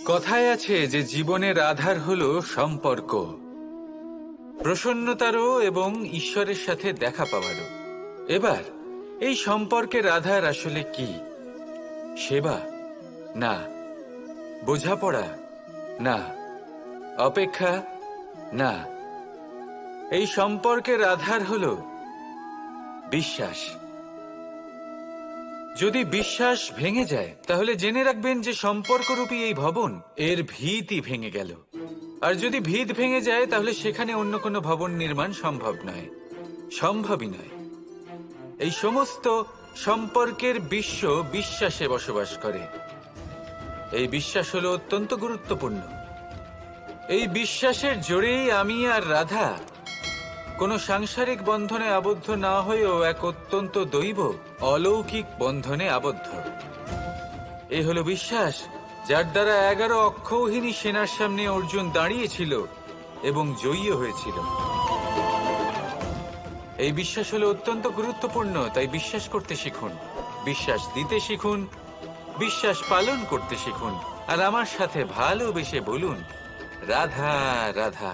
কথায় আছে যে জীবনের আধার হলো সম্পর্ক, প্রসন্নতারও এবং ঈশ্বরের সাথে দেখা পাওয়ারও। এবার এই সম্পর্কের আধার আসলে কি? সেবা? না। বোঝাপড়া? না। অপেক্ষা? না। এই সম্পর্কের আধার হলো বিশ্বাস। যদি বিশ্বাস ভেঙে যায় তাহলে জেনে রাখবেন যে সম্পর্করূপী এই ভবন এর ভিতই ভেঙে গেল। আর যদি ভিত ভেঙে যায় তাহলে সেখানে অন্য কোনো ভবন নির্মাণ সম্ভব নয়, সম্ভবই নয়। এই সমস্ত সম্পর্কের বিশ্ব বিশ্বাসে বসবাস করে। এই বিশ্বাস হলো অত্যন্ত গুরুত্বপূর্ণ। এই বিশ্বাসের জোরেই আমি আর রাধা কোনো সাংসারিক বন্ধনে আবদ্ধ না হয়েও এক অত্যন্ত দৈব অলৌকিক বন্ধনে আবদ্ধ। এই হলো বিশ্বাস যার দ্বারা 11 অক্ষৌহিনী সেনার সামনে অর্জুন দাঁড়িয়েছিল এবং জয়ী হয়েছিল। এই বিশ্বাস হলো অত্যন্ত গুরুত্বপূর্ণ, তাই বিশ্বাস করতে শিখুন, বিশ্বাস দিতে শিখুন, বিশ্বাস পালন করতে শিখুন, আর আমার সাথে ভালোবেসে বলুন, রাধা রাধা।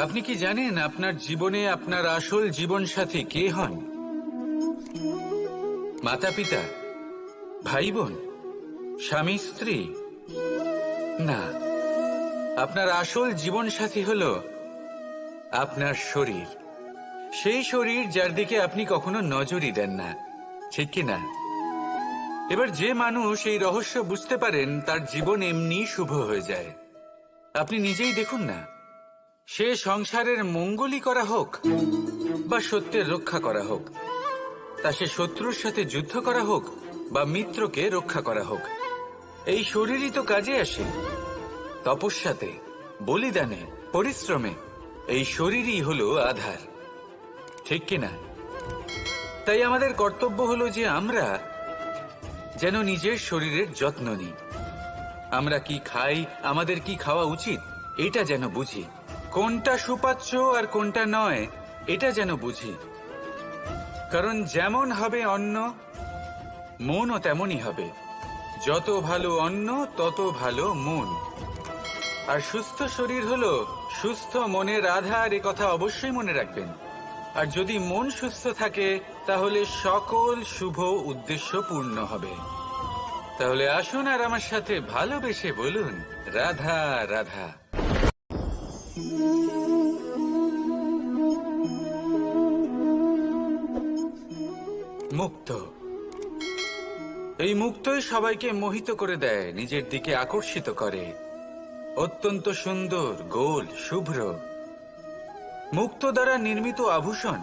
আপনি কি জানেন আপনার জীবনে আপনার আসল জীবনসাথী কে হন? মাতা পিতা, ভাই বোন, স্বামী স্ত্রী? না, আপনার আসল জীবনসাথী হলো আপনার শরীর। সেই শরীর যার দিকে আপনি কখনো নজরই দেন না, ঠিক কি না? এবার যে মানুষ এই রহস্য বুঝতে পারেন তার জীবন এমনি শুভ হয়ে যায়। আপনি নিজেই দেখুন না, সে সংসারের মঙ্গলই করা হোক বা সত্যের রক্ষা করা হোক, তা সে শত্রুর সাথে যুদ্ধ করা হোক বা মিত্রকে রক্ষা করা হোক, এই শরীরই তো কাজে আসে। তপস্যাতে, বলিদানে, পরিশ্রমে এই শরীরই হলো আধার, ঠিক কিনা? তাই আমাদের কর্তব্য হলো যে আমরা যেন নিজের শরীরের যত্ন নিই। আমরা কি খাই, আমাদের কি খাওয়া উচিত, এটা যেন বুঝি। কোনটা সুপাচ্য আর কোনটা নয়, এটা যেন বুঝি। কারণ যেমন হবে অন্ন, মনও তেমনই হবে। যত ভালো অন্ন তত ভালো মন। আর সুস্থ শরীর হলো সুস্থ মনের আধার, এ কথা অবশ্যই মনে রাখবেন। আর যদি মন সুস্থ থাকে তাহলে সকল শুভ উদ্দেশ্য পূর্ণ হবে। তাহলে আসুন আর আমার সাথে ভালোবেসে বলুন, রাধা রাধা। মুক্ত। এই মুক্তই সবাইকে মোহিত করে দেয়, নিজের দিকে আকর্ষিত করে। অত্যন্ত সুন্দর, গোল, শুভ্র। মুক্ত দ্বারা নির্মিত আভূষণ,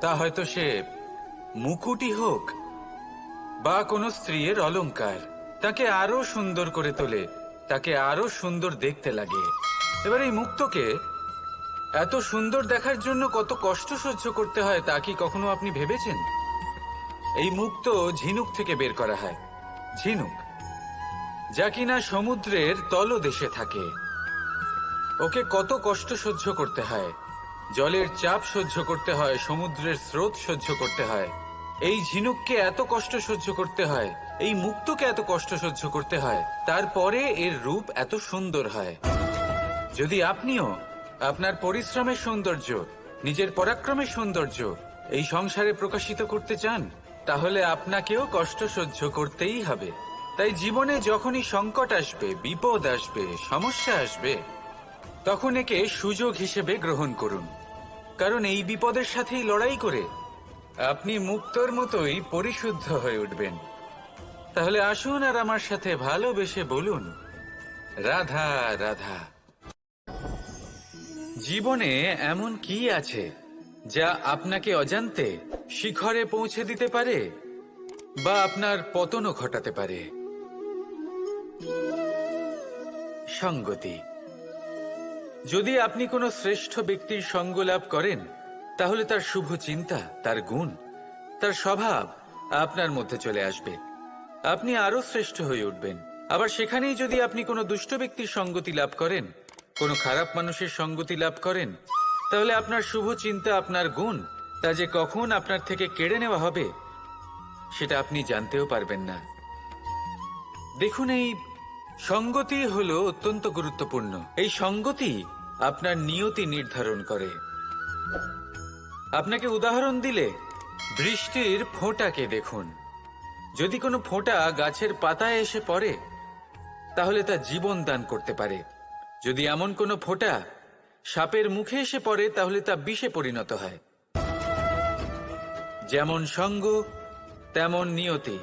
তা হয়তো সে মুকুটই হোক বা কোনো স্ত্রীর অলংকার, তাকে আরো সুন্দর করে তোলে, তাকে আরো সুন্দর দেখতে লাগে। এবার এই মুক্তকে এত সুন্দর দেখার জন্য কত কষ্ট সহ্য করতে হয় তা কি কখনো আপনি ভেবেছেন? এই মুক্ত ঝিনুক থেকে বের করা হয়। ঝিনুক, যা কিনা সমুদ্রের তলদেশে থাকে। ওকে কত কষ্ট সহ্য করতে হয়, জলের চাপ সহ্য করতে হয়, সমুদ্রের স্রোত সহ্য করতে হয়। এই ঝিনুককে এত কষ্ট সহ্য করতে হয়, এই মুক্তকে এত কষ্ট সহ্য করতে হয়, তারপরে এর রূপ এত সুন্দর হয়। যদি আপনিও আপনার পরিশ্রমের সৌন্দর্য, নিজের পরাক্রমের সৌন্দর্য এই সংসারে প্রকাশিত করতে চান, তাহলে আপনাকেও কষ্ট সহ্য করতেই হবে। তাই জীবনে যখনই সংকট আসবে, বিপদ আসবে, সমস্যা আসবে, তখন একে সুযোগ হিসেবে গ্রহণ করুন। কারণ এই বিপদের সাথেই লড়াই করে আপনি মুক্তর মতোই পরিশুদ্ধ হয়ে উঠবেন। তাহলে আসুন আর আমার সাথে ভালোবেসে বলুন, রাধা রাধা। জীবনে এমন কি আছে যা আপনাকে অজান্তে শিখরে পৌঁছে দিতে পারে বা আপনার পতনও ঘটাতে পারে? সঙ্গতি। যদি আপনি কোনো শ্রেষ্ঠ ব্যক্তির সঙ্গ লাভ করেন তাহলে তার শুভ চিন্তা, তার গুণ, তার স্বভাব আপনার মধ্যে চলে আসবে। আপনি আরো শ্রেষ্ঠ হয়ে উঠবেন। আবার সেখানেই যদি আপনি কোনো দুষ্ট ব্যক্তির সঙ্গতি লাভ করেন, কোনো খারাপ মানুষের সঙ্গতি লাভ করেন, তাহলে আপনার শুভ চিন্তা, আপনার গুণ, তা যে কখন আপনার থেকে কেড়ে নেওয়া হবে সেটা আপনি জানতেও পারবেন না। দেখুন, এই সঙ্গতি হলো অত্যন্ত গুরুত্বপূর্ণ। এই সঙ্গতি আপনার নিয়তি নির্ধারণ করে। আপনাকে উদাহরণ দিলে, বৃষ্টির ফোঁটাকে দেখুন। যদি কোনো ফোঁটা গাছের পাতায় এসে পড়ে, তাহলে তা জীবন দান করতে পারে। যদি এমন কোনো ফোঁটা সাপের মুখে এসে পড়ে, তাহলে তা বিষে পরিণত হয়। যেমন সঙ্গ, তেমন নিয়তি।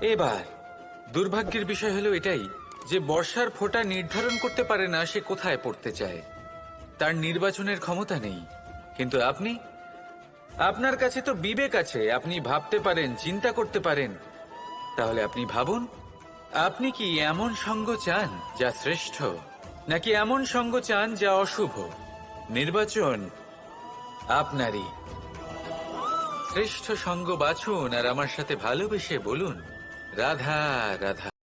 এবার দুর্ভাগ্যের বিষয় হলো এটাই যে বর্ষার ফোঁটা নির্ধারণ করতে পারে না সে কোথায় পড়তে চায়। তার নির্বাচনের ক্ষমতা নেই। কিন্তু আপনি, আপনার কাছে তো বিবেক আছে, আপনি ভাবতে পারেন, চিন্তা করতে পারেন। তাহলে আপনি ভাবুন, আপনি কি এমন সঙ্গ চান যা শ্রেষ্ঠ, নাকি এমন সঙ্গ চান যা অশুভ? নির্বাচন আপনারই। শ্রেষ্ঠ সঙ্গ বাছুন আর আমার সাথে ভালোবেসে বলুন, রাধা রাধা।